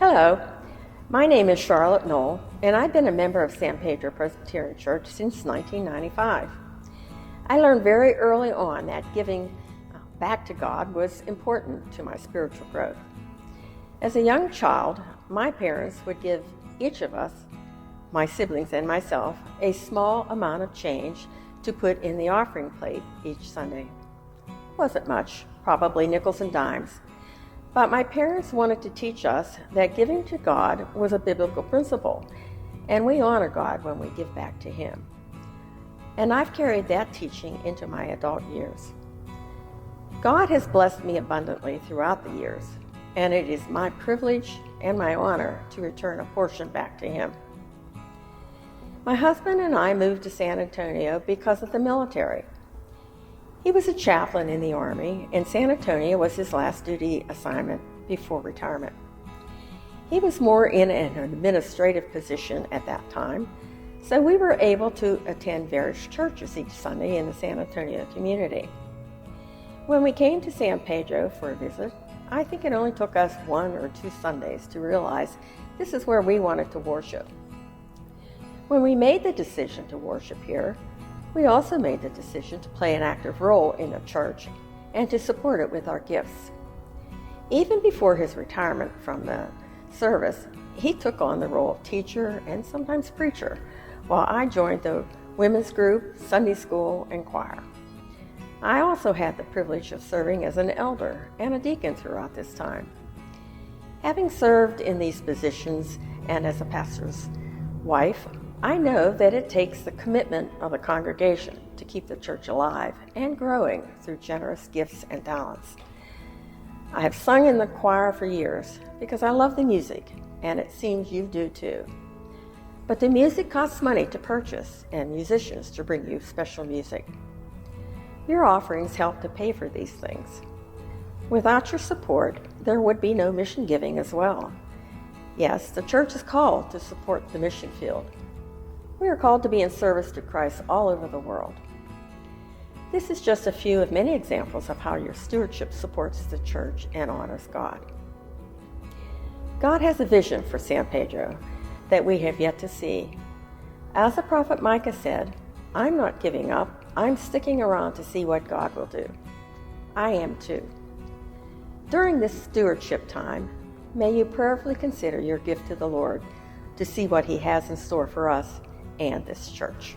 Hello, my name is Charlotte Noll, and I've been a member of San Pedro Presbyterian Church since 1995. I learned very early on that giving back to God was important to my spiritual growth. As a young child, my parents would give each of us, my siblings and myself, a small amount of change to put in the offering plate each Sunday. It wasn't much, probably nickels and dimes. But my parents wanted to teach us that giving to God was a biblical principle, and we honor God when we give back to Him. And I've carried that teaching into my adult years. God has blessed me abundantly throughout the years, and it is my privilege and my honor to return a portion back to Him. My husband and I moved to San Antonio because of the military. He was a chaplain in the Army, and San Antonio was his last duty assignment before retirement. He was more in an administrative position at that time, so we were able to attend various churches each Sunday in the San Antonio community. When we came to San Pedro for a visit, I think it only took us 1 or 2 Sundays to realize this is where we wanted to worship. When we made the decision to worship here, we also made the decision to play an active role in the church and to support it with our gifts. Even before his retirement from the service, he took on the role of teacher and sometimes preacher, while I joined the women's group, Sunday school, and choir. I also had the privilege of serving as an elder and a deacon throughout this time. Having served in these positions and as a pastor's wife, I know that it takes the commitment of the congregation to keep the church alive and growing through generous gifts and talents. I have sung in the choir for years because I love the music, and it seems you do too. But the music costs money to purchase and musicians to bring you special music. Your offerings help to pay for these things. Without your support, there would be no mission giving as well. Yes, the church is called to support the mission field. We are called to be in service to Christ all over the world. This is just a few of many examples of how your stewardship supports the church and honors God. God has a vision for San Pedro that we have yet to see. As the prophet Micah said, "I'm not giving up. I'm sticking around to see what God will do." I am too. During this stewardship time, may you prayerfully consider your gift to the Lord to see what He has in store for us and this church.